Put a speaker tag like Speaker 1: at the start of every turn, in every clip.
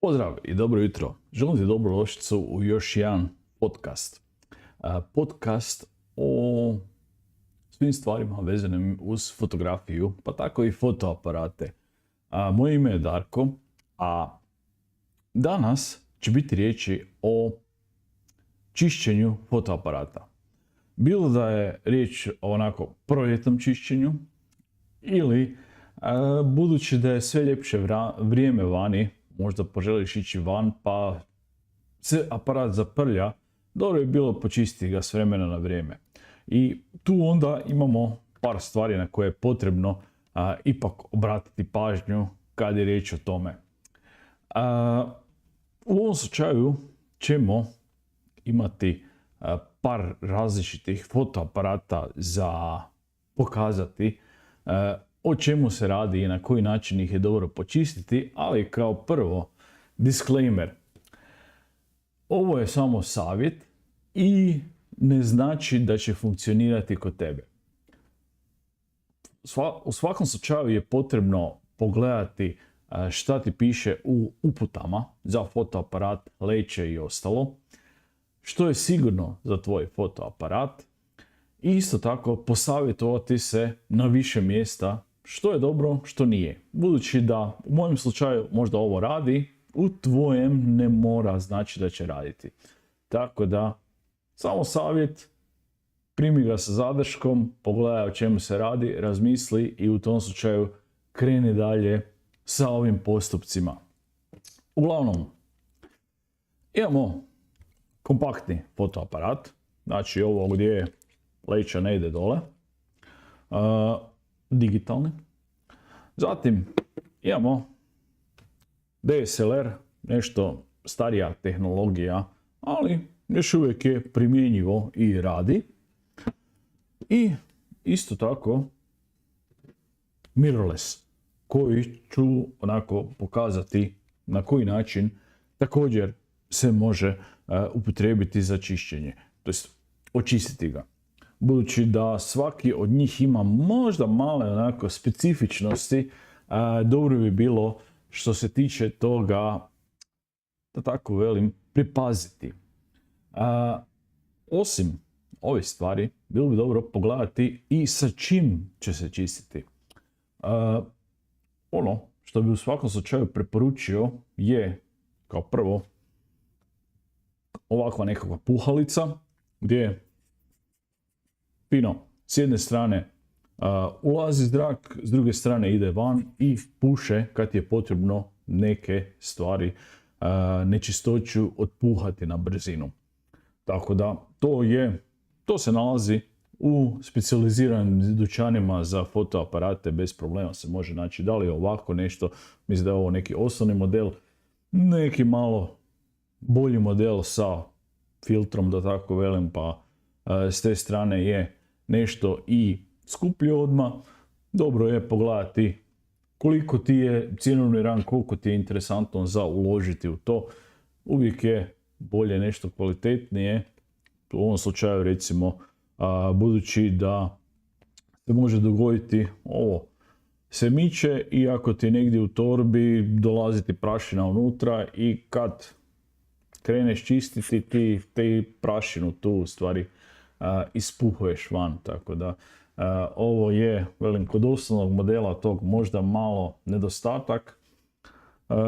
Speaker 1: Pozdrav i dobro jutro. Želim ti dobrodošlicu u još jedan podcast. Podcast o svim stvarima vezanim uz fotografiju, pa tako i fotoaparate. Moje ime je Darko, a danas će biti riječi o čišćenju fotoaparata. Bilo da je riječ o onako proljetnom čišćenju ili budući da je sve ljepše vrijeme vani, možda poželiš ići van pa se aparat zaprlja, dobro je bilo počistiti ga s vremena na vrijeme. I tu onda imamo par stvari na koje je potrebno ipak obratiti pažnju kad je riječ o tome. U ovom slučaju ćemo imati par različitih fotoaparata za pokazati o čemu se radi i na koji način ih je dobro počistiti, ali kao prvo, disclaimer. Ovo je samo savjet i ne znači da će funkcionirati kod tebe. U svakom slučaju je potrebno pogledati šta ti piše u uputama za fotoaparat, leće i ostalo, što je sigurno za tvoj fotoaparat i isto tako posavjetovati se na više mjesta što je dobro, što nije. Budući da u mojem slučaju možda ovo radi, u tvojem ne mora znači da će raditi. Tako da, samo savjet, primi ga sa zadrškom, pogledaj o čemu se radi, razmisli i u tom slučaju kreni dalje sa ovim postupcima. Uglavnom, imamo kompaktni fotoaparat, znači ovo gdje leća ne ide dole, digitalni. Zatim imamo DSLR, nešto starija tehnologija, ali još uvijek je primjenjivo i radi. I isto tako mirrorless, koji ću onako pokazati na koji način također se može upotrijebiti za čišćenje, to jest očistiti ga. Budući da svaki od njih ima možda male onako specifičnosti, dobro bi bilo što se tiče toga, da tako velim, pripaziti. Osim ove stvari, bilo bi dobro pogledati i sa čim će se čistiti. Ono što bi u svakom slučaju preporučio je, kao prvo, ovakva nekakva puhalica, gdje fino, s jedne strane ulazi zrak, s druge strane ide van i puše kad je potrebno neke stvari, nečistoću otpuhati na brzinu. Tako da to se nalazi u specijaliziranim dućanima za fotoaparate, bez problema se može naći. Da li je ovako nešto, mislim da je ovo neki osnovni model, neki malo bolji model sa filtrom, da tako velim, pa s te strane je nešto i skuplje odmah. Dobro je pogledati koliko ti je cjenovni rang, koliko ti je interesantno za uložiti u to. Uvijek je bolje nešto kvalitetnije. U ovom slučaju recimo, budući da se može dogoditi ovo se miče i ako ti je negdje u torbi dolaziti prašina unutra i kad kreneš čistiti ti prašinu tu u stvari ispuhuješ van, tako da ovo je, velim, kod osnovnog modela tog možda malo nedostatak,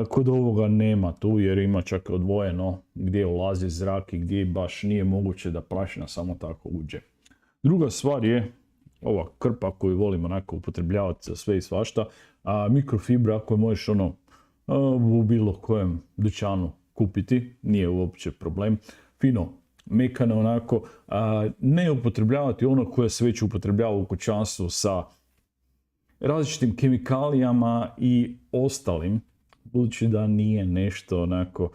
Speaker 1: kod ovoga nema tu jer ima čak odvojeno gdje ulazi zrak i gdje baš nije moguće da prašina samo tako uđe. Druga stvar je ova krpa koju volim onako upotrebljavati za sve i svašta, mikrofibra koju možeš u bilo kojem dućanu kupiti, nije uopće problem. Fino, mekano onako, ne upotrebljavati ono koje se već upotrebljava u kućanstvu sa različitim kemikalijama i ostalim, budući da nije nešto onako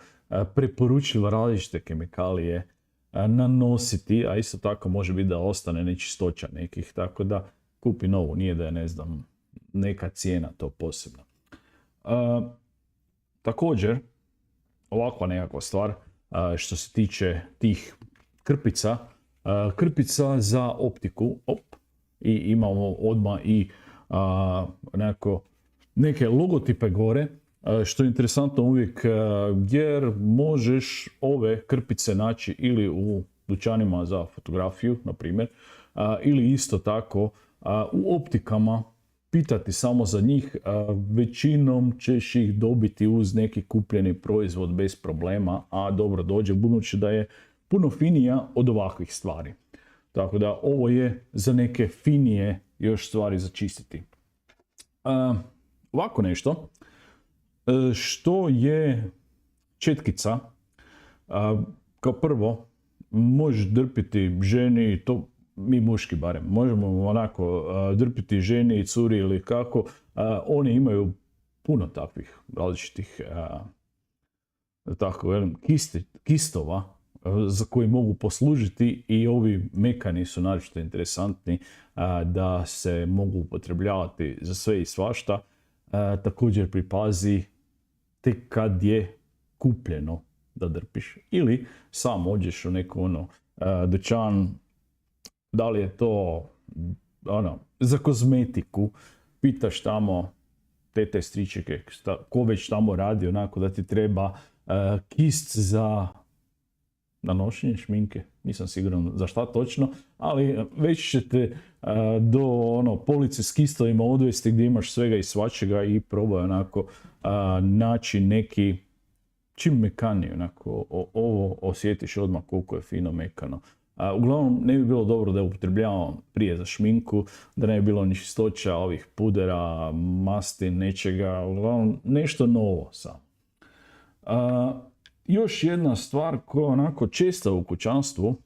Speaker 1: preporučljivo različite kemikalije nanositi, a isto tako može biti da ostane nečistoća nekih, tako da kupi novu, nije da je ne znam neka cijena to posebno. Također, ovakva nekakva stvar što se tiče tih krpica za optiku, i imamo odmah i neke logotipe gore što je interesantno uvijek, jer možeš ove krpice naći ili u dućanima za fotografiju, na primjer, ili isto tako u optikama, pitati samo za njih, većinom ćeš ih dobiti uz neki kupljeni proizvod bez problema, a dobro dođe, budući da je puno finija od ovakvih stvari. Tako da ovo je za neke finije još stvari za čistiti. Ovako nešto, što je četkica, kao prvo možeš drpiti ženi, to mi muški barem, možemo onako drpiti ženi i curi ili kako, oni imaju puno takvih različitih tako velim, kistova za koji mogu poslužiti i ovi mekani su naročito interesantni da se mogu upotrebljavati za sve i svašta. Također pripazi tek kad je kupljeno da drpiš ili sam ođeš u neku dućan, da li je to za kozmetiku, pitaš tamo tete, stričeke, ko već tamo radi, onako da ti treba kist za nanošenje šminke, nisam siguran za šta točno, ali već ćete do police s kistovima odvesti gdje imaš svega i svačega i probaj onako naći neki čim mekaniji, onako ovo osjetiš odmah koliko je fino mekano. Uglavnom ne bi bilo dobro da je upotrebljavam prije za šminku, da ne bi bilo ni čistoća ovih pudera, masti, nečega, uglavnom nešto novo samo. Još jedna stvar koja je onako česta u kućanstvu,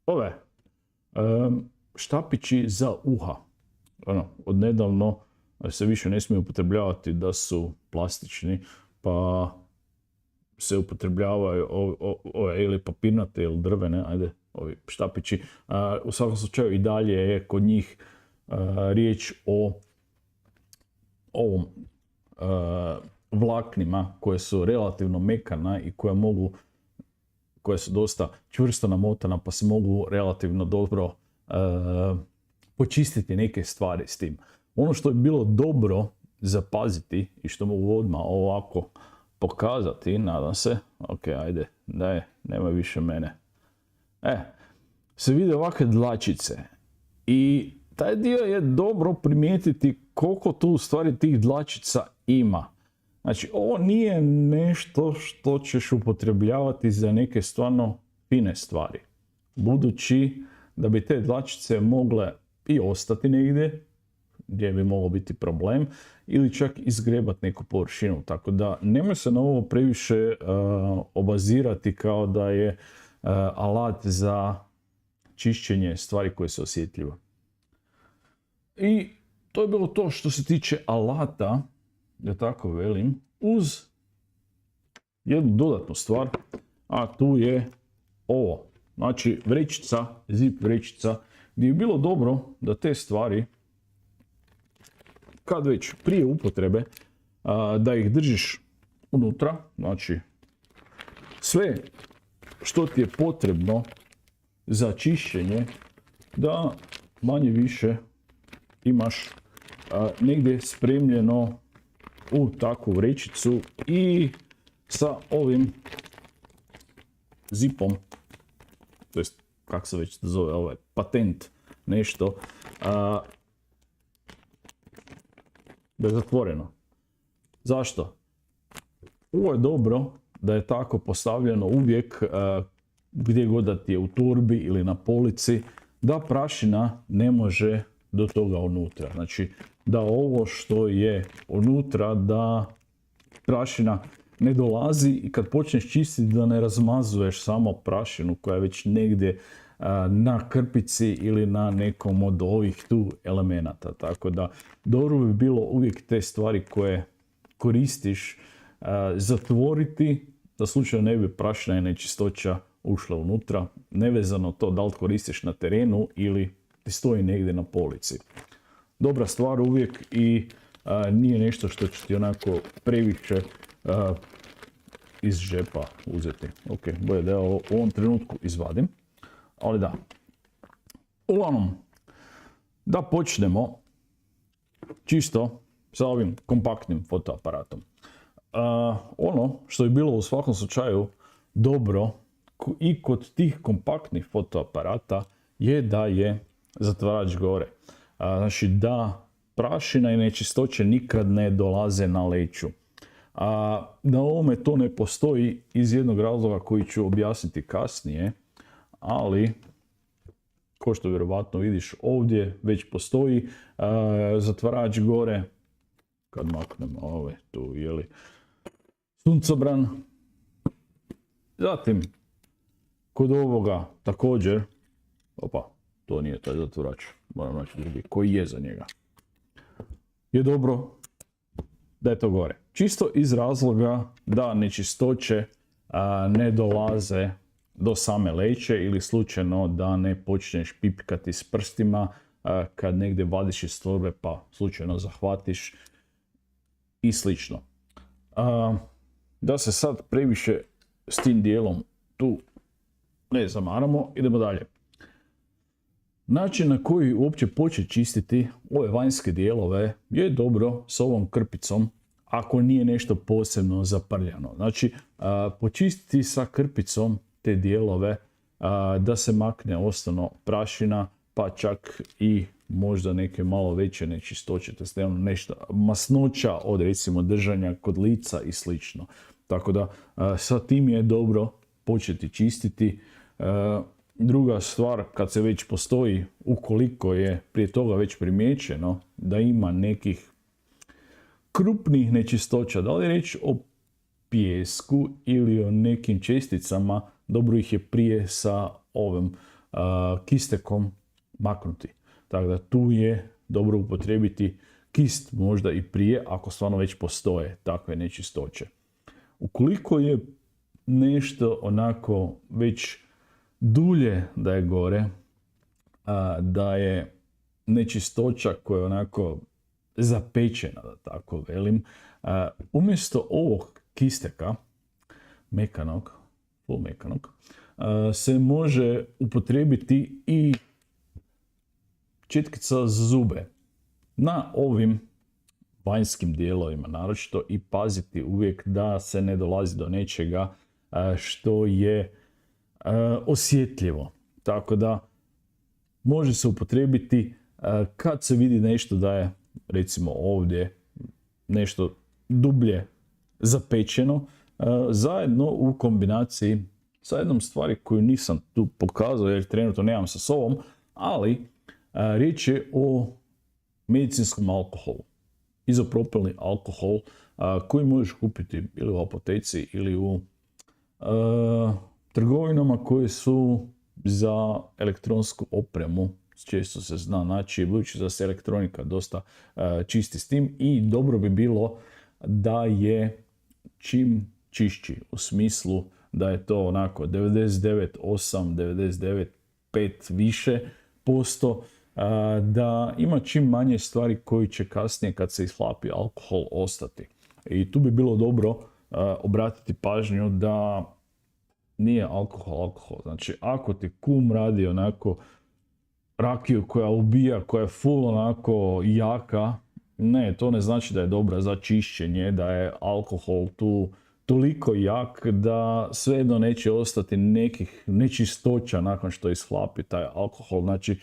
Speaker 1: ove štapići za uha. Odnedavno se više ne smije upotrebljavati da su plastični, pa se upotrebljavaju ove ili papirnate ili drvene, ovi štapići. U svakom slučaju i dalje je kod njih riječ o ovom vlaknima koje su relativno mekana i koje su dosta čvrsto namotana, pa se mogu relativno dobro počistiti neke stvari s tim. Ono što je bilo dobro zapaziti i što mogu odmah ovako pokazati, nadam se, ok, ajde, daj, nema više mene. Se vide ovakve dlačice i taj dio je dobro primijetiti koliko tu u stvari tih dlačica ima. Znači, ovo nije nešto što ćeš upotrebljavati za neke stvarno fine stvari. Budući da bi te dlačice mogle i ostati negdje, gdje bi moglo biti problem, ili čak izgrebati neku površinu. Tako da nemoj se na ovo previše obazirati kao da je alat za čišćenje stvari koje su osjetljive. I to je bilo to što se tiče alata, da tako velim, uz jednu dodatnu stvar, a tu je ovo. Znači vrećica, zip vrećica, gdje je bilo dobro da te stvari, kad već prije upotrebe, da ih držiš unutra, znači sve što ti je potrebno za čišćenje, da manje više imaš negdje spremljeno u takvu vrećicu i sa ovim zipom, to jest kako se već zove ovaj patent nešto, da je zatvoreno. Zašto? Ovo je dobro da je tako postavljeno uvijek gdje god da ti je u torbi ili na polici, da prašina ne može do toga unutra. Znači da ovo što je unutra, da prašina ne dolazi i kad počneš čistiti da ne razmazuješ samo prašinu koja je već negdje na krpici ili na nekom od ovih tu elemenata. Tako da dobro bi bilo uvijek te stvari koje koristiš zatvoriti, da slučajno ne bi prašina i nečistoća ušla unutra, nevezano to da li koristiš na terenu ili ti stoji negdje na polici. Dobra stvar uvijek i nije nešto što će ti onako previše iz žepa uzeti. Ok, bolje da ja u ovom trenutku izvadim. Ali da. Uglavnom, da počnemo čisto sa ovim kompaktnim fotoaparatom. Ono što je bilo u svakom slučaju dobro i kod tih kompaktnih fotoaparata je da je zatvarač gore. Znači da prašina i nečistoće nikad ne dolaze na leću. Na ovome to ne postoji iz jednog razloga koji ću objasniti kasnije, ali ko što vjerovatno vidiš ovdje već postoji zatvarač gore. Kad maknemo ove tu, suncobran. Zatim, kod ovoga također, to nije taj zatvarač, moram naći drugi, koji je za njega. Je dobro da je to gore. Čisto iz razloga da nečistoće ne dolaze do same leće ili slučajno da ne počneš pipkati s prstima kad negdje vadiš iz torbe pa slučajno zahvatiš i slično. Da se sad previše s tim dijelom tu ne zamaramo, idemo dalje. Način na koji uopće početi čistiti ove vanjske dijelove je dobro s ovom krpicom ako nije nešto posebno zaprljano. Znači, počistiti sa krpicom te dijelove da se makne osnovno prašina, pa čak i možda neke malo veće nečistoće, to je nešto masnoća od recimo držanja kod lica i slično. Tako da sa tim je dobro početi čistiti. Druga stvar, kad se već postoji, ukoliko je prije toga već primijećeno da ima nekih krupnih nečistoća, da li je riječ o pijesku ili o nekim česticama, dobro ih je prije sa ovim kistekom maknuti. Tako da tu je dobro upotrijebiti kist možda i prije, ako stvarno već postoje takve nečistoće. Ukoliko je nešto onako već dulje da je gore, da je nečistoća koja je onako zapečena, da tako velim, umjesto ovog kisteka, full mekanog, se može upotrijebiti i četkica za zube na ovim vanjskim dijelovima naročito i paziti uvijek da se ne dolazi do nečega što je osjetljivo. Tako da može se upotrijebiti kad se vidi nešto da je recimo ovdje nešto dublje zapečeno, zajedno u kombinaciji sa jednom stvari koju nisam tu pokazao jer trenutno nemam sa sobom, ali riječ je o medicinskom alkoholu. Izopropilni alkohol koji možeš kupiti ili u apoteci ili u trgovinama koje su za elektronsku opremu. Često se zna naći, budući da se elektronika dosta čisti s tim i dobro bi bilo da je čim čišći, u smislu da je to onako 99,8, 99,5 više posto, da ima čim manje stvari koji će kasnije kad se ishlapi alkohol ostati. I tu bi bilo dobro obratiti pažnju da nije alkohol. Znači ako ti kum radi onako rakiju koja ubija, koja je full onako jaka, ne, to ne znači da je dobra za čišćenje, da je alkohol tu toliko jak da svejedno neće ostati nekih nečistoća nakon što ishlapi taj alkohol. Znači,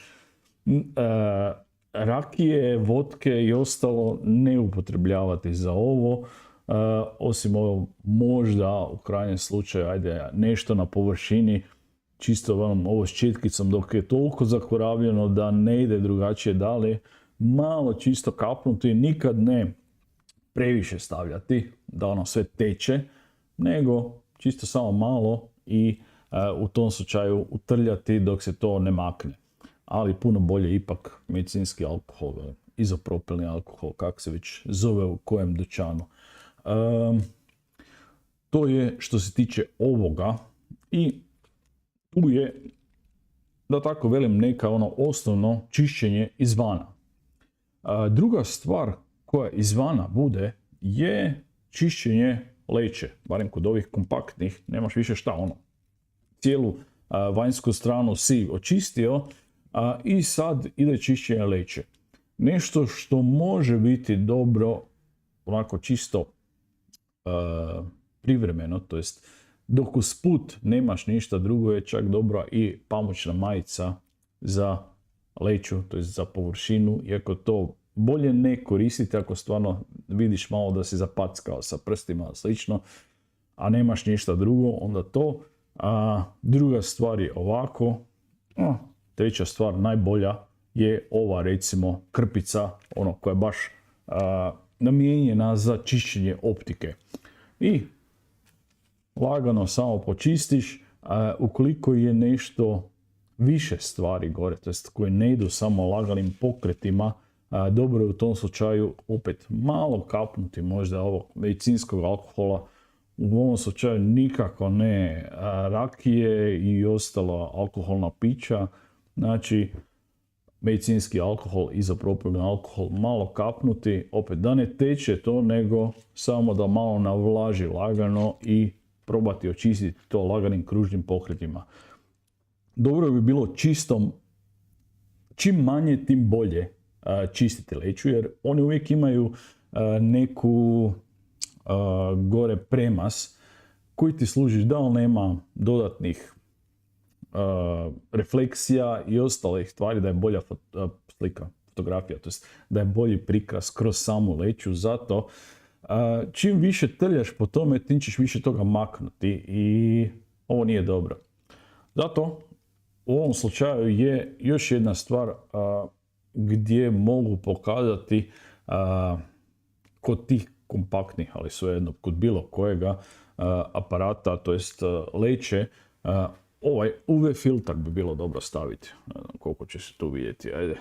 Speaker 1: rakije, vodke i ostalo ne upotrebljavati za ovo, osim ovo možda u krajnjem slučaju, nešto na površini, čisto ovo s čitkicom dok je toliko zakoravljeno da ne ide drugačije dalje, malo čisto kapnuti, nikad ne previše stavljati da ono sve teče, nego čisto samo malo i u tom slučaju utrljati dok se to ne makne. Ali puno bolje ipak medicinski alkohol, izopropilni alkohol, kako se već zove u kojem dućanu. To je što se tiče ovoga i tu je, da tako velim, neka osnovno čišćenje izvana. Druga stvar koja izvana bude je čišćenje leće, barem kod ovih kompaktnih, nemaš više šta cijelu vanjsku stranu si očistio i sad ide čišćenje leće. nešto što može biti dobro, onako čisto privremeno, to jest dok usput nemaš ništa drugo, je čak dobra i pamučna majica za leću, to jest za površinu, iako to bolje ne koristiti ako stvarno vidiš malo da si zapackao sa prstima slično, a nemaš ništa drugo, onda to. A druga stvar je ovako. Treća stvar, najbolja, je ova recimo krpica, ono koja je baš namijenjena za čišćenje optike. I lagano samo počistiš, ukoliko je nešto više stvari gore, to jest koje ne idu samo laganim pokretima, dobro je u tom slučaju opet malo kapnuti možda ovog medicinskog alkohola, u ovom slučaju nikako ne rakije i ostala alkoholna pića, znači medicinski alkohol, izopropilni alkohol, malo kapnuti, opet da ne teče to, nego samo da malo navlaži lagano i probati očistiti to laganim kružnim pokretima. Dobro bi bilo čistom, čim manje tim bolje čistiti leću, jer oni uvijek imaju neku gore premaz koji ti služi da li nema dodatnih refleksija i ostalih stvari, da je bolja fotografija, to jest da je bolji prikaz kroz samu leću. Zato čim više trljaš po tome, tim ćeš više toga maknuti i ovo nije dobro. Zato u ovom slučaju je još jedna stvar gdje mogu pokazati kod tih kompaktnih, ali svejedno kod bilo kojega aparata, to jest leće, ovaj UV filtar bi bilo dobro staviti. Ne znam koliko će se tu vidjeti, ajde.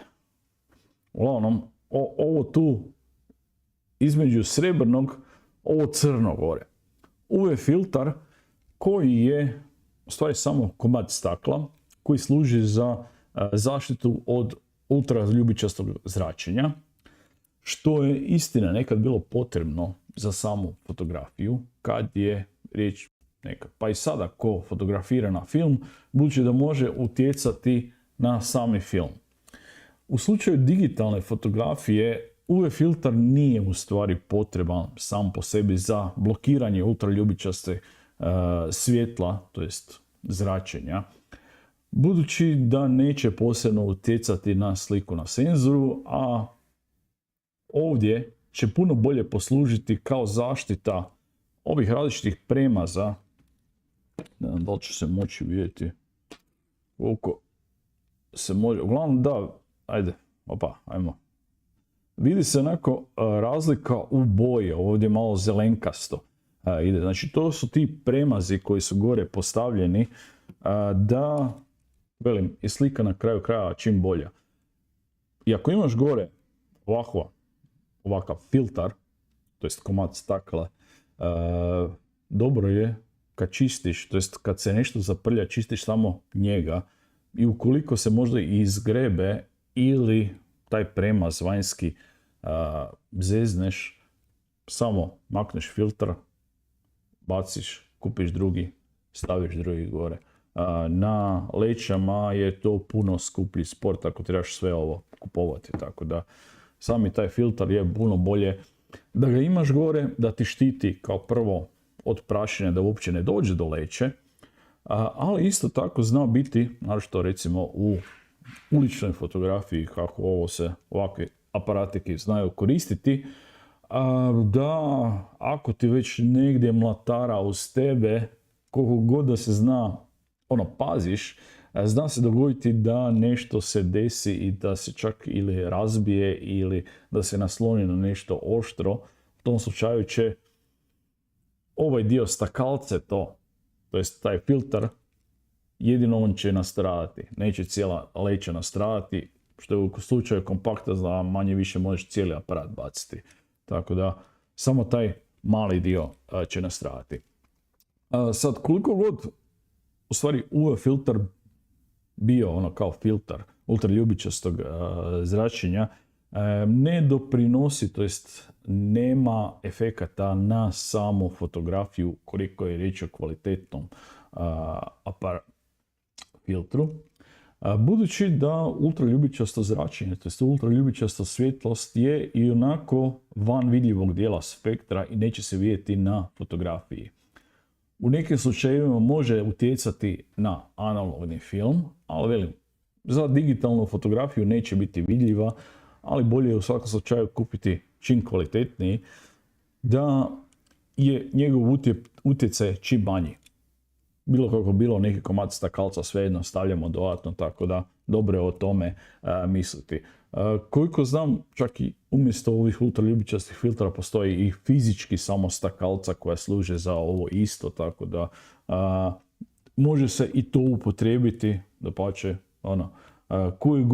Speaker 1: Uglavnom, ovo tu između srebrnog, ovo crno gore. UV filtar koji je u stvari samo komad stakla koji služi za zaštitu od ultraljubičastog zračenja, što je istina nekad bilo potrebno za samu fotografiju kad je riječ nekad, pa i sada ko fotografira na film, budući da može utjecati na sami film. U slučaju digitalne fotografije UV filtar nije u stvari potreban sam po sebi za blokiranje ultraljubičaste svjetla, to jest zračenja, budući da neće posebno utjecati na sliku na senzoru, a ovdje će puno bolje poslužiti kao zaštita ovih različitih premaza. Ne znam da li će se moći vidjeti koliko se može. Uglavnom da, ajmo. Vidi se onako razlika u boji, ovdje malo zelenkasto ide. Znači to su ti premazi koji su gore postavljeni da, velim, i slika na kraju kraja čim bolja. I ako imaš gore ovakav filtar, to jest komad stakla, dobro je kad čistiš, to jest kad se nešto zaprlja, čistiš samo njega i ukoliko se možda i izgrebe ili taj premaz vanjski zezneš, samo makneš filtr, baciš, kupiš drugi, staviš drugi gore. Na lećama je to puno skuplji sport ako trebaš sve ovo kupovati, tako da sami taj filtar je puno bolje da ga imaš gore, da ti štiti kao prvo od prašine da uopće ne dođe do leće, ali isto tako zna biti, naročito recimo u uličnoj fotografiji, kako ovo se ovakve aparatike znaju koristiti, da ako ti već negdje mlatara uz tebe, koliko god da se zna, paziš, zna se dogoditi da nešto se desi i da se čak ili razbije ili da se nasloni na nešto oštro. U tom slučaju će ovaj dio stakalce to jest taj filtar, jedino on će nastradati. Neće cijela leća nastradati, što je u slučaju kompakta da manje više možeš cijeli aparat baciti. Tako da samo taj mali dio će nastradati. Sad koliko god u stvari UV filtar bio kao filtar ultraljubičastog zračenja, ne doprinosi, to jest nema efekata na samu fotografiju koliko je riječ o kvalitetnom filtru. Budući da ultraljubičasto zračenje, to ultraljubičasta svjetlost je i onako van vidljivog dijela spektra i neće se vidjeti na fotografiji. U nekim slučajevima može utjecati na analogni film, ali velim, za digitalnu fotografiju neće biti vidljiva, ali bolje je u svakom slučaju kupiti čim kvalitetniji, da je njegov utjecaj čim manji. Bilo kako bilo, neki komad stakalca svejedno stavljamo dodatno, tako da dobro je o tome misliti. Koliko znam, čak i umjesto ovih ultraljubičastih filtera postoji i fizički samo stakalca koja služe za ovo isto, tako da može se i to upotrijebiti, dapače, koji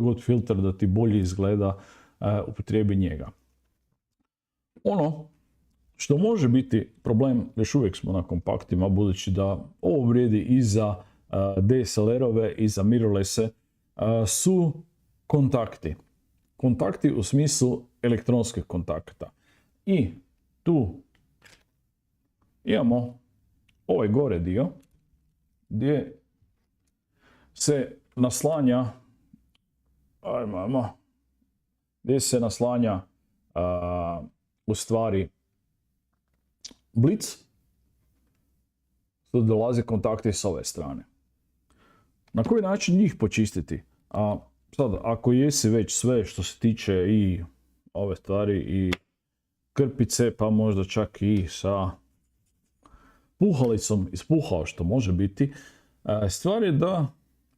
Speaker 1: god filter da ti bolje izgleda, upotrijebi njega. Ono što može biti problem, još uvijek smo na kompaktima, budući da ovo vrijedi i za DSLR-ove i za mirrorlesse, su kontakti. Kontakti u smislu elektronskih kontakta. I tu imamo ovaj gore dio gdje se naslanja u stvari blic, tu dolaze kontakti s ove strane. Na koji način njih počistiti? Sad, ako jesi već sve što se tiče i ove stvari i krpice, pa možda čak i sa puhalicom ispuhao, što može biti, stvar je da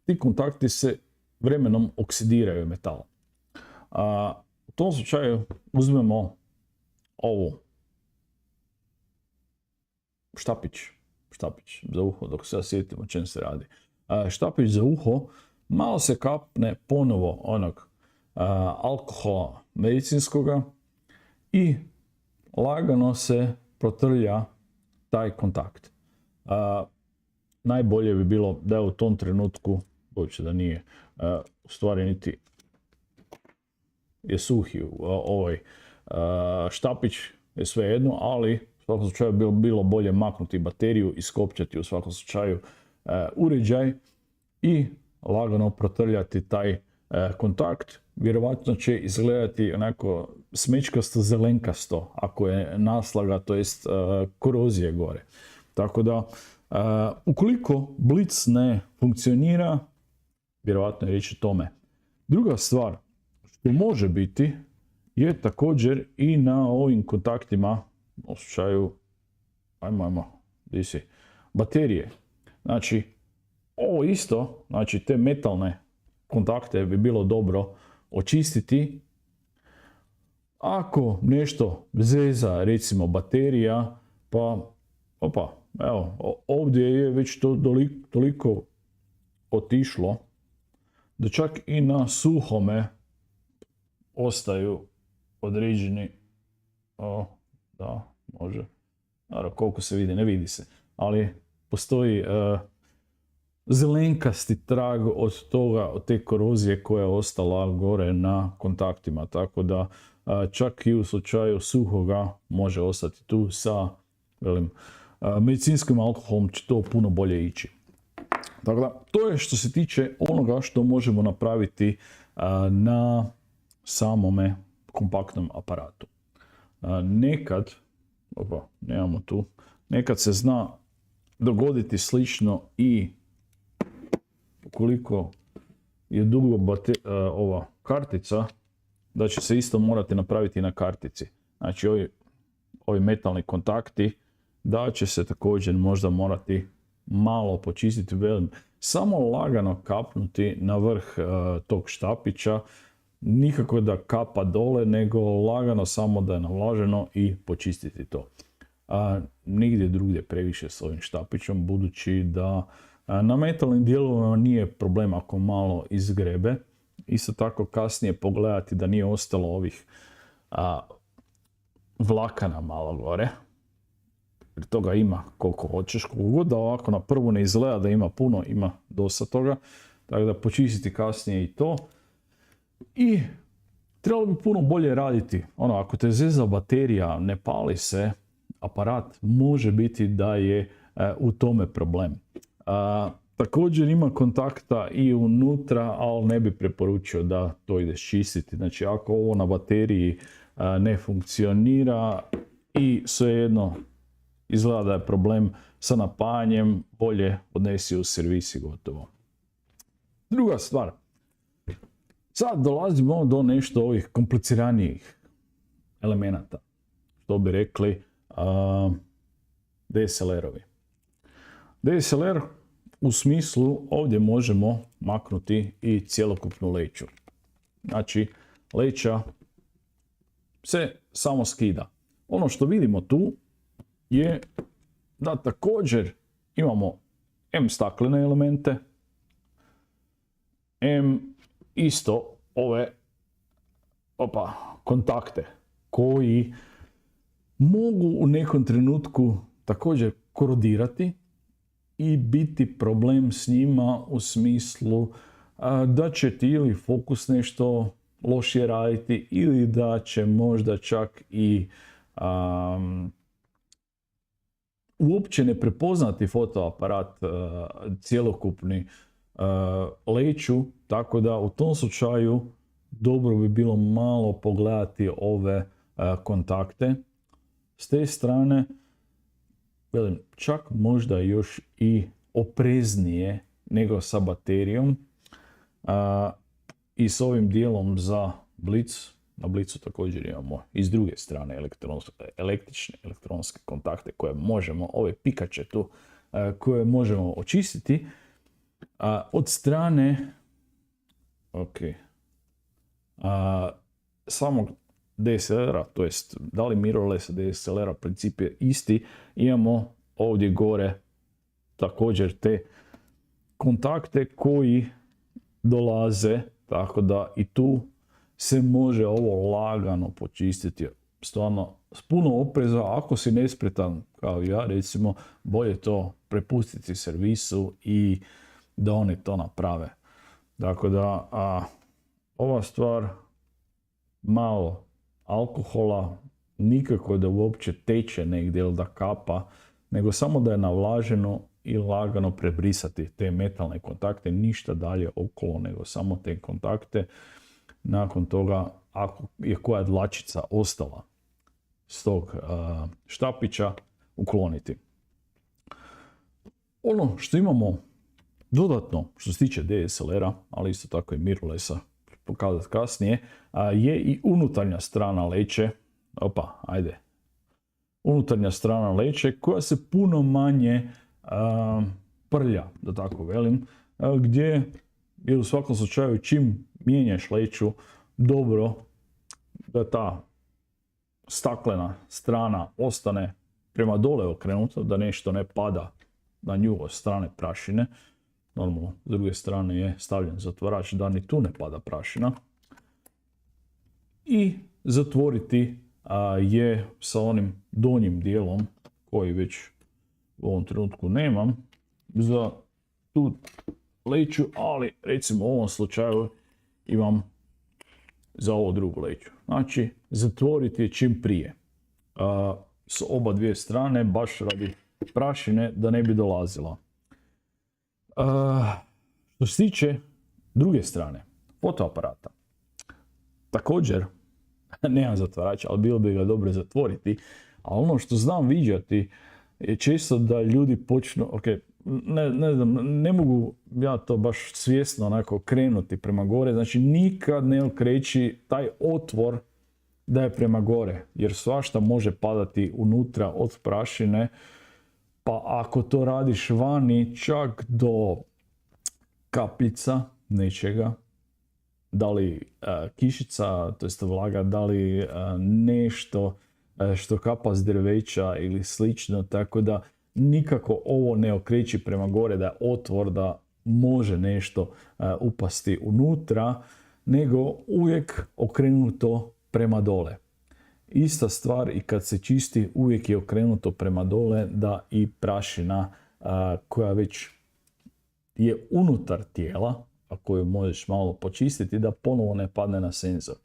Speaker 1: ti kontakti se vremenom oksidiraju metal. U tom slučaju uzmemo ovu štapić za uho, dok se sjetimo o čem se radi. Štapić za uho, malo se kapne ponovo onog alkohola medicinskoga i lagano se protrlja taj kontakt. Najbolje bi bilo da je u tom trenutku, budući da nije u stvari niti je suhi ovaj štapić, je sve jedno, ali u svakom slučaju bilo bolje maknuti bateriju i skopčati u svakom slučaju uređaj i lagano protrljati taj kontakt. Vjerovatno će izgledati onako smečkasto zelenkasto ako je naslaga, to jest korozije gore. Tako da ukoliko blic ne funkcionira, vjerovatno je riječ o tome. Druga stvar što može biti je također i na ovim kontaktima, u slučaju, baterije. Znači, ovo isto, znači te metalne kontakte bi bilo dobro očistiti. Ako nešto zeza, recimo baterija, pa evo, ovdje je već to toliko otišlo da čak i na suhome ostaju određeni, da, može, naravno koliko se vidi, ne vidi se, ali postoji zelenkasti trag od toga, od te korozije koja je ostala gore na kontaktima, tako da čak i u slučaju suhoga može ostati tu sa, medicinskim alkoholom će to puno bolje ići. Tako da, to je što se tiče onoga što možemo napraviti na samome kompaktnom aparatu. Nekad se zna dogoditi slično i ukoliko je dugo ova kartica, da će se isto morati napraviti na kartici. Znači ovi metalni kontakti, da će se također možda morati malo počistiti, samo lagano kapnuti na vrh tog štapića, nikako da kapa dole, nego lagano samo da je navlaženo i počistiti to. Nigdje drugdje previše s ovim štapićom, budući da na metalnim dijelovima nije problem ako malo izgrebe. Isto tako kasnije pogledati da nije ostalo ovih vlakana malo gore. Jer toga ima koliko hoćeš, koliko god da ovako na prvu ne izgleda da ima puno, ima dosta toga. Tako da počistiti kasnije i to. I trebalo bi puno bolje raditi. Ako te zeza baterija, ne pali se aparat, može biti da je u tome problem. Također ima kontakta i unutra, ali ne bi preporučio da to ideš čistiti. Znači ako ovo na bateriji ne funkcionira i svejedno izgleda da je problem sa napajanjem, bolje odnesi u servis i gotovo. Druga stvar, sad dolazimo do nešto ovih kompliciranijih elemenata, što bi rekli DSLR-ovi. DSLR u smislu ovdje možemo maknuti i cjelokupnu leću. Znači leća se samo skida. Ono što vidimo tu je da također imamo M staklene elemente, M isto ove kontakte koji mogu u nekom trenutku također korodirati i biti problem s njima u smislu da će ti ili fokus nešto lošije raditi ili da će možda čak i uopće ne prepoznati fotoaparat cjelokupni leću, tako da u tom slučaju dobro bi bilo malo pogledati ove kontakte. S te strane, velim, čak možda još i opreznije nego sa baterijom i s ovim dijelom za blic. Na blicu također imamo i s druge strane električne elektronske kontakte koje možemo, ove pikače tu, koje možemo očistiti. Od strane samog DSLR-a, to jest da li mirrorless DSLR-a, princip je isti, imamo ovdje gore također te kontakte koji dolaze, tako da i tu se može ovo lagano počistiti, stvarno s puno opreza. Ako si nespretan kao ja, recimo, bolje to prepustiti servisu i da oni to naprave. Tako da ova stvar, malo alkohola, nikako da uopće teče negdje ili da kapa, nego samo da je navlaženo i lagano prebrisati te metalne kontakte, ništa dalje okolo nego samo te kontakte. Nakon toga, ako je koja dlačica ostala s tog štapića, ukloniti. Ono što imamo dodatno što se tiče DSLR-a, ali isto tako i mirrorlessa, pokazati kasnije, je i unutarnja strana leće. Unutarnja strana leće koja se puno manje prlja, da tako velim, gdje je u svakom slučaju čim mijenjaš leću, dobro da ta staklena strana ostane prema dole okrenuta, da nešto ne pada na nju od strane prašine. Normalno, s druge strane je stavljen zatvarač da ni tu ne pada prašina. I zatvoriti je sa onim donjim dijelom koji već u ovom trenutku nemam za tu leću, ali recimo u ovom slučaju imam za ovo drugu leću. Znači, zatvoriti je čim prije s oba dvije strane, baš radi prašine da ne bi dolazila. Što se tiče druge strane fotoaparata, također nemam zatvarača, ali bilo bi ga dobro zatvoriti. A ono što znam viđati je često da ljudi počnu, ne znam, ne mogu ja to baš svjesno onako krenuti prema gore, znači nikad ne okreći taj otvor da je prema gore, jer svašta može padati unutra od prašine, pa ako to radiš vani čak do kapljica nečega, da li kišica, to jest vlaga, da li nešto što kapa s drveća ili slično, tako da nikako ovo ne okreći prema gore da je otvor da može nešto upasti unutra, nego uvijek okrenuto prema dole. Ista stvar i kad se čisti, uvijek je okrenuto prema dole da i prašina koja već je unutar tijela, a koju možeš malo počistiti, da ponovo ne padne na senzor.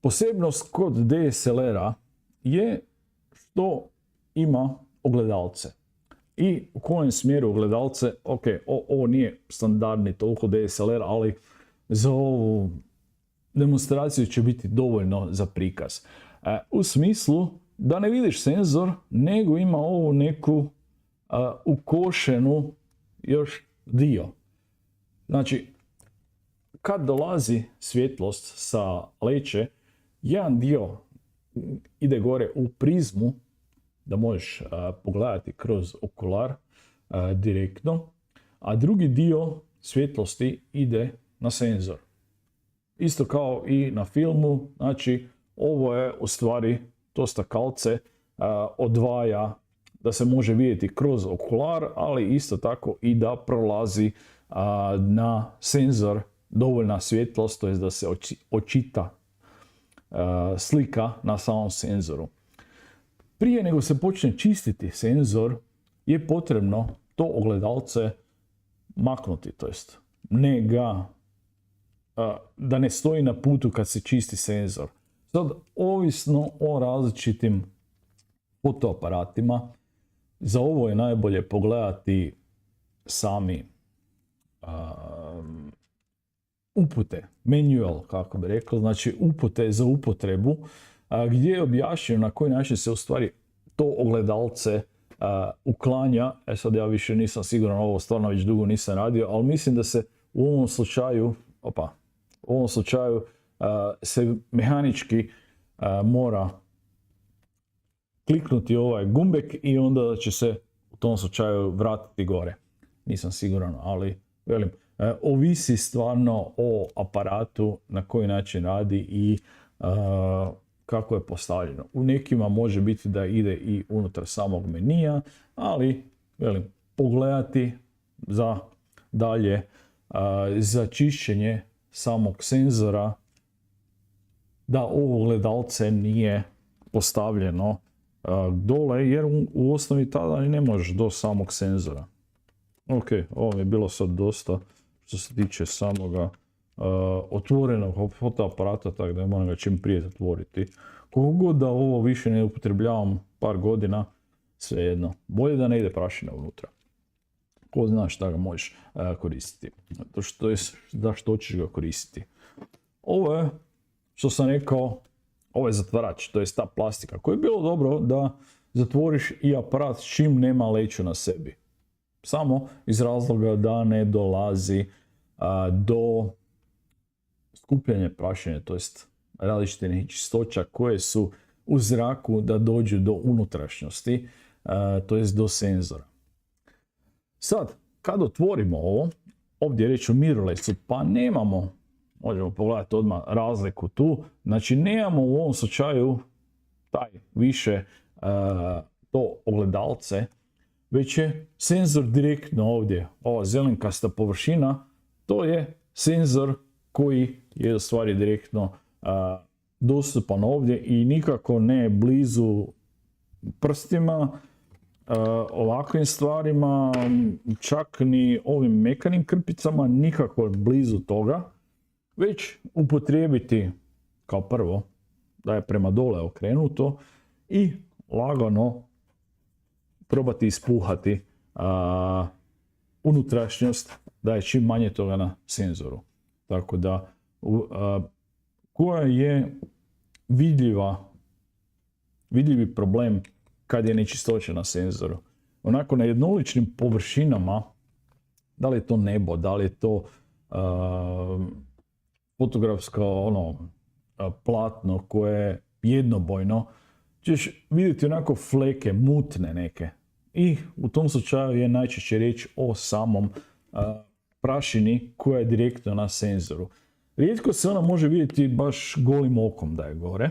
Speaker 1: Posebnost kod DSLR-a je što ima ogledalce. i u kojem smjeru ogledalce, ok, ovo nije standardni toliko DSLR, ali za ovu demonstraciju će biti dovoljno za prikaz. U smislu da ne vidiš senzor, nego ima ovu neku ukošenu još dio. Znači, kad dolazi svjetlost sa leće, jedan dio ide gore u prizmu, da možeš pogledati kroz okular direktno, a drugi dio svjetlosti ide na senzor. Isto kao i na filmu, znači ovo je u stvari to stakalce odvaja da se može vidjeti kroz okular, ali isto tako i da prolazi na senzor dovoljna svjetlost, to je da se očita slika na samom senzoru. Prije nego se počne čistiti senzor je potrebno to ogledalce maknuti, to jest ne ga, da ne stoji na putu kad se čisti senzor. Sad, ovisno o različitim fotoaparatima, za ovo je najbolje pogledati sami upute, manual, kako bi rekao, znači upute za upotrebu, gdje je objašnjeno na koji način se u stvari to ogledalce uklanja. Sad ja više nisam siguran, ovo stvarno već dugo nisam radio, ali mislim da se u ovom slučaju se mehanički mora kliknuti ovaj gumbek i onda će se u tom slučaju vratiti gore. Nisam siguran, ali velim, ovisi stvarno o aparatu na koji način radi i kako je postavljeno. U nekima može biti da ide i unutar samog menija, ali velim, pogledati za dalje za čišćenje samog senzora da ovo ogledalce nije postavljeno dole, jer u osnovi tada ne možeš do samog senzora. Ok, ovo je bilo sad dosta što se tiče samoga otvorenog fotoaparata, tako da moram ga čim prije zatvoriti. Koliko god da ovo više ne upotrebljavam par godina, svejedno, bolje da ne ide prašina unutra. Ko zna šta ga možeš koristiti. Da što ćeš ga koristiti. Ovo je, što sam rekao, ovo je zatvarač, to je ta plastika, koja je bilo dobro da zatvoriš i aparat čim nema leću na sebi. Samo iz razloga da ne dolazi do skupljanja prašine, to jest različite nečistoća koje su u zraku da dođu do unutrašnjosti, to jest do senzora. Sad, kad otvorimo ovo, ovdje je riječ o mirrorlessu, pa nemamo, možemo pogledati odmah razliku tu, znači nemamo u ovom slučaju taj više to ogledalce, već je senzor direktno ovdje, ova zelenkasta površina, to je senzor koji je u stvari direktno dostupan ovdje i nikako ne blizu prstima, ovakvim stvarima, čak ni ovim mekanim krpicama, nikako blizu toga, već upotrijebiti kao prvo da je prema dole okrenuto i lagano probati ispuhati unutrašnjost da je čim manje toga na senzoru. Tako da koja je vidljivi problem kad je nečistoća na senzoru. Onako na jednoličnim površinama, da li je to nebo, da li je to fotografsko platno koje je jednobojno, ćeš vidjeti onako fleke, mutne neke. I u tom slučaju je najčešće riječ o samom prašini koja je direktno na senzoru. Rijetko se ona može vidjeti baš golim okom da je gore.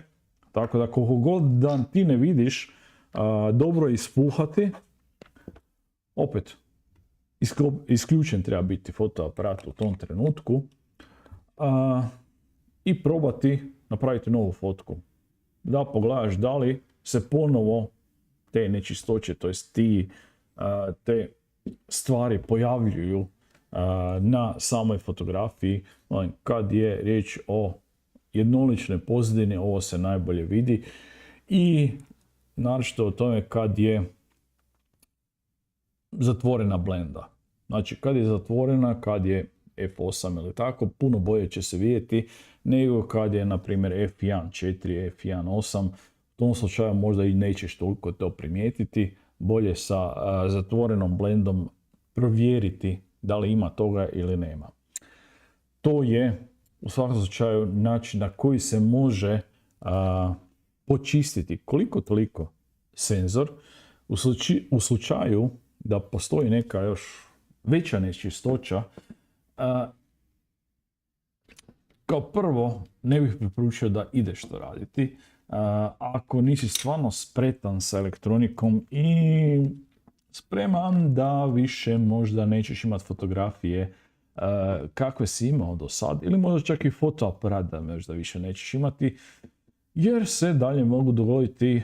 Speaker 1: Tako da koliko god da ti ne vidiš, dobro je ispuhati. Opet, isključen treba biti fotoaparat u tom trenutku. I probati napraviti novu fotku. Da pogledaš da li se ponovo te nečistoće, to jest te stvari pojavljuju na samoj fotografiji. Kad je riječ o jednoličnoj pozadini, ovo se najbolje vidi. I naročito o tome kad je zatvorena blenda. Znači kad je zatvorena, kad je f8 ili tako, puno bolje će se vidjeti nego kad je na primjer f1.4, f1.8. U tom slučaju možda i nećeš toliko to primijetiti. Bolje sa zatvorenom blendom provjeriti da li ima toga ili nema. To je u svakom slučaju način na koji se može počistiti koliko toliko senzor u slučaju da postoji neka još veća nečistoća. Kao prvo, ne bih preporučio da ideš to raditi. Ako nisi stvarno spretan sa elektronikom i spreman da više možda nećeš imati fotografije kakve si imao do sad, ili možda čak i fotoaparat da možda više nećeš imati, jer se dalje mogu dogoditi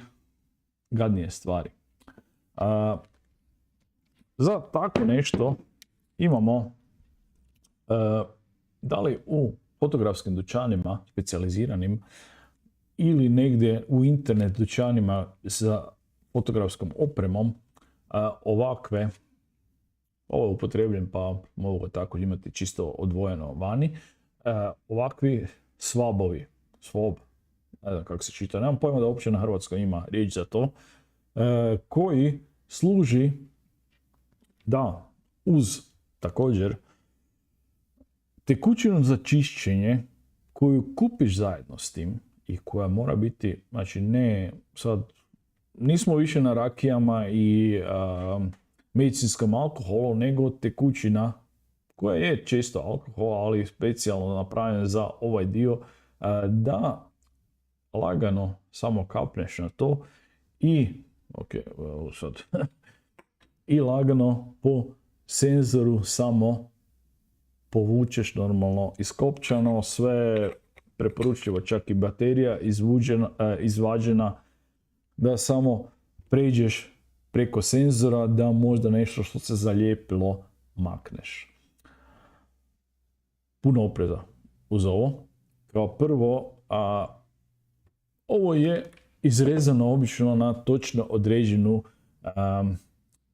Speaker 1: gadnije stvari. Za tako nešto imamo da li u fotografskim dućanima specijaliziranim ili negdje u internet dućanima za fotografskom opremom ovakve, ovo je upotrebljen pa mogu tako imati čisto odvojeno vani, ovakvi swabovi, swab, ne znam kako se čita, nemam pojma da uopće na hrvatskom ima riječ za to, koji služi da uz također tekućinu za čišćenje koju kupiš zajedno s tim i koja mora biti, znači ne sad, nismo više na rakijama i medicinskom alkoholu, nego tekućina koja je često alkohol, ali specijalno napravljen za ovaj dio, da lagano samo kapneš na to i sad i lagano po senzoru samo povučeš normalno iskopčano, sve preporučljivo, čak i baterija izvađena, da samo pređeš preko senzora, da možda nešto što se zalijepilo makneš. Puno opreza uz ovo. Kao prvo, ovo je izrezano obično na točno određenu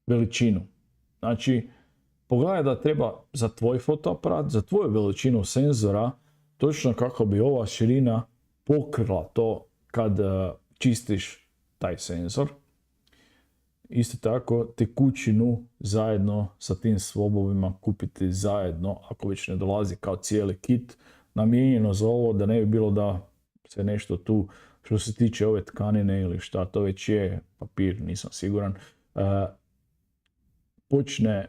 Speaker 1: veličinu. Znači, pogledaj da treba za tvoj fotoaparat, za tvoju veličinu senzora, točno kako bi ova širina pokrila to kad čistiš taj senzor. Isto tako tekućinu zajedno sa tim swabovima kupiti zajedno, ako već ne dolazi kao cijeli kit, namijenjeno za ovo, da ne bi bilo da se nešto tu, što se tiče ove tkanine ili šta to već je, papir, nisam siguran, počne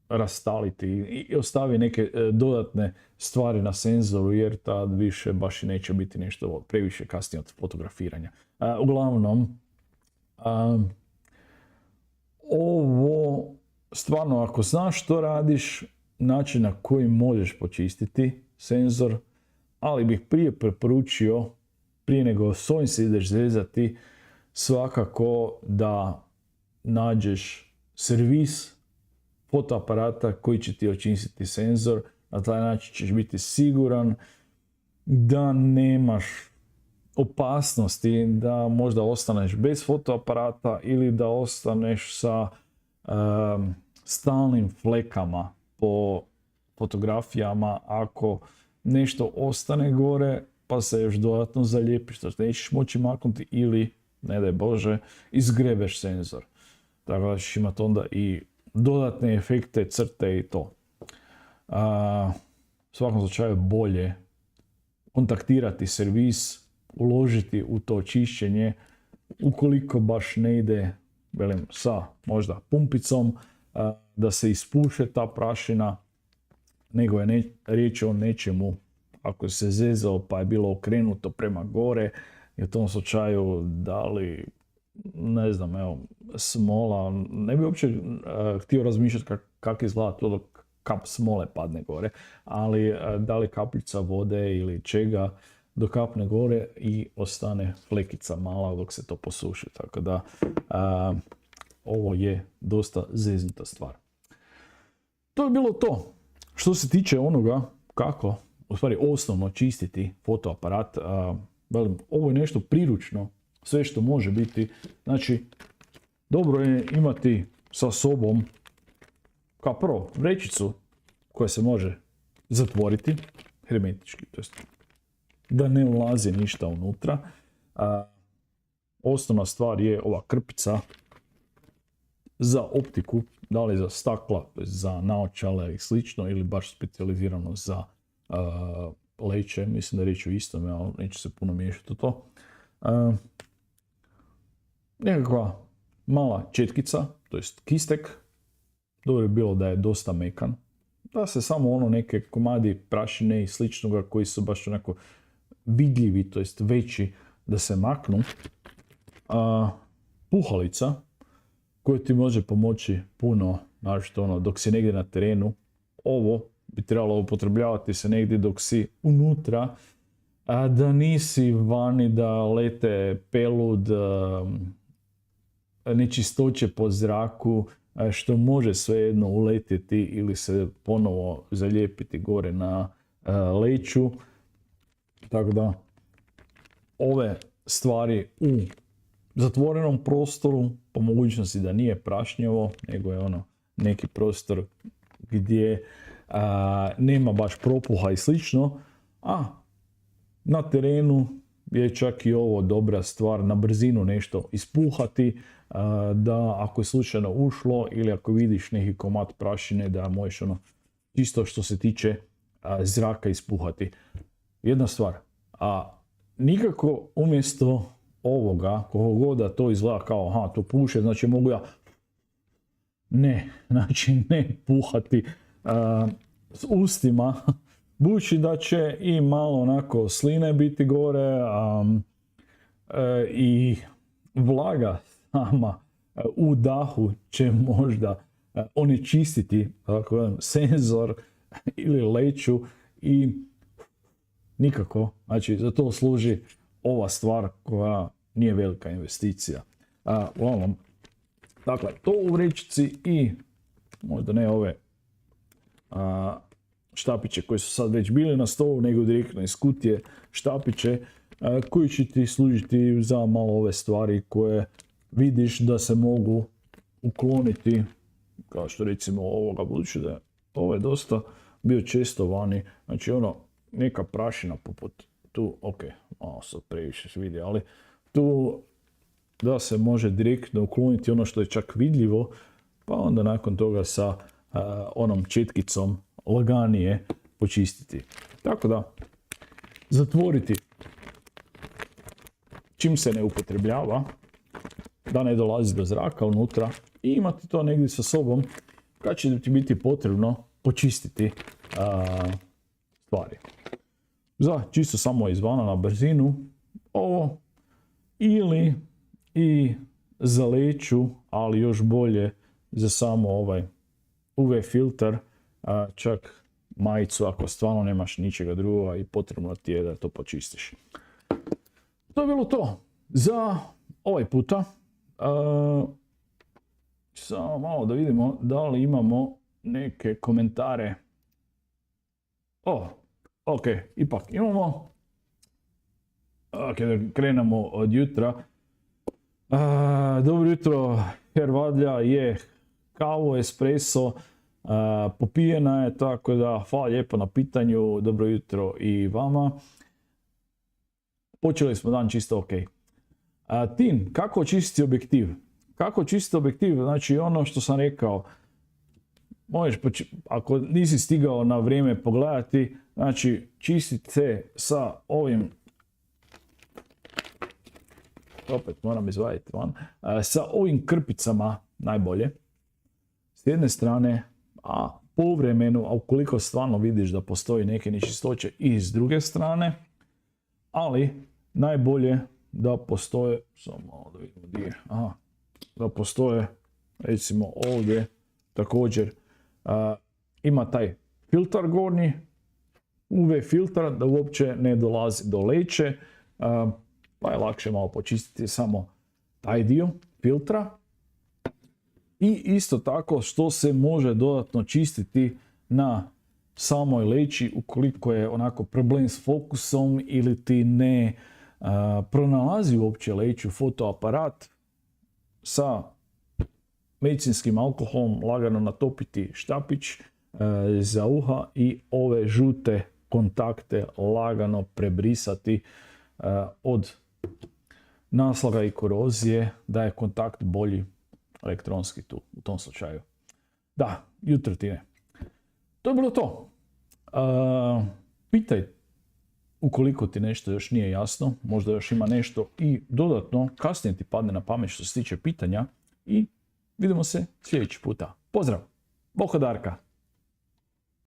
Speaker 1: rastaliti i ostavi neke dodatne stvari na senzoru, jer tad više baš i neće biti nešto previše kasnije od fotografiranja. Uglavnom, ovo stvarno, ako znaš što radiš, način na koji možeš počistiti senzor, ali bih prije preporučio, prije nego s ovim se ideš zezati, svakako da nađeš servis fotoaparata koji će ti očistiti senzor. Na taj način ćeš biti siguran da nemaš opasnosti da možda ostaneš bez fotoaparata ili da ostaneš sa stalnim flekama po fotografijama ako nešto ostane gore pa se još dodatno zalijepiš, što nećeš moći maknuti ili, ne daj Bože, izgrebeš senzor. Tako da ćeš imati onda i dodatne efekte, crte i to. U svakom slučaju bolje kontaktirati servis, uložiti u to čišćenje, ukoliko baš ne ide, velim, sa možda pumpicom, da se ispuše ta prašina, nego je riječ o nečemu, ako se zezao pa je bilo okrenuto prema gore, i u tom slučaju da li, ne znam, evo, smola, ne bi uopće htio razmišljati kako izgleda to dok kap smole padne gore, ali da li kapljica vode ili čega dok kapne gore i ostane flekica mala dok se to posuši. Tako da ovo je dosta zeznuta stvar. To je bilo to. Što se tiče onoga kako, u stvari osnovno čistiti fotoaparat, ovo je nešto priručno, sve što može biti. Znači, dobro je imati sa sobom kao prvo vrećicu koja se može zatvoriti hermetički, to jest da ne ulazi ništa unutra. Osnovna stvar je ova krpica za optiku, da li za stakla, za naočale i slično, ili baš specijalizirano za leće. Mislim da je riječ o istome, ali neće se puno miješati u to. Nekakva mala četkica, to jest kistek. Dobro je bilo da je dosta mekan. Da se samo neke komadi prašine i sličnoga koji su baš onako vidljivi, to jest veći, da se maknu. Puhalica koja ti može pomoći puno, naravno dok si negdje na terenu. Ovo bi trebalo upotrebljavati se negdje dok si unutra, a da nisi vani, da lete pelud, nečistoće po zraku, što može svejedno uletjeti ili se ponovo zalijepiti gore na leću. Tako da ove stvari u zatvorenom prostoru, po mogućnosti da nije prašnjevo, nego je neki prostor gdje nema baš propuha i slično, a na terenu je čak i ovo dobra stvar, na brzinu nešto ispuhati, da ako je slučajno ušlo ili ako vidiš neki komad prašine, da možeš čisto što se tiče zraka ispuhati. Jedna stvar, nikako umjesto ovoga, koliko god da to izgleda kao to puše, znači mogu ja ne puhati s ustima, budući da će i malo onako sline biti gore, i vlaga sama u dahu će možda onečistiti senzor ili leću i nikako, znači za to služi ova stvar koja nije velika investicija. Uglavnom, dakle, to u vrećici i možda ne ove štapiće koji su sad već bili na stolu, nego direktno iz kutije štapiće koji će ti služiti za malo ove stvari koje vidiš da se mogu ukloniti, kao što recimo ovoga, budući da ovo je dosta bio često vani, znači neka prašina poput tu, malo sad previše se vidi, ali tu da se može direktno ukloniti ono što je čak vidljivo, pa onda nakon toga sa onom četkicom laganije počistiti. Tako da, zatvoriti čim se ne upotrebljava, da ne dolazi do zraka unutra, i imati to negdje sa sobom kad će ti biti potrebno počistiti stvari. Za čisto samo izvana na brzinu ovo, ili i za leću, ali još bolje za samo ovaj UV filter, čak majicu ako stvarno nemaš ničega drugoga i potrebno ti je da to počistiš. To je bilo to za ovaj puta. Samo malo da vidimo da li imamo neke komentare. Ipak imamo. Da krenemo od jutra. Dobro jutro, Hervadlja je kavu, espresso, popijena je, tako da hvala lijepo na pitanju, dobro jutro i vama. Počeli smo dan čisto Tin, kako očistiti objektiv? Kako očistiti objektiv? Znači ono što sam rekao, možeš, ako nisi stigao na vrijeme pogledati, znači čistiti se sa ovim, opet moram izvaditi van, sa ovim krpicama najbolje, s jedne strane, a povremeno, a ukoliko stvarno vidiš da postoji neke nečistoće, i s druge strane, ali najbolje da postoje, samo malo da vidimo gdje, da postoje, recimo ovdje, također, ima taj filtar gornji, UV filtar, da uopće ne dolazi do leće, pa je lakše malo počistiti samo taj dio filtra. I isto tako što se može dodatno čistiti na samoj leći ukoliko je onako problem s fokusom ili ti ne pronalazi uopće leću fotoaparat, sa medicinskim alkoholom lagano natopiti štapić za uha i ove žute kontakte lagano prebrisati od naslaga i korozije, da je kontakt bolji elektronski tu, u tom slučaju. Da, jutrotine. To je bilo to. Pitaj ukoliko ti nešto još nije jasno, možda još ima nešto i dodatno kasnije ti padne na pamet što se tiče pitanja i vidimo se sljedeći puta. Pozdrav! Bog od Darka!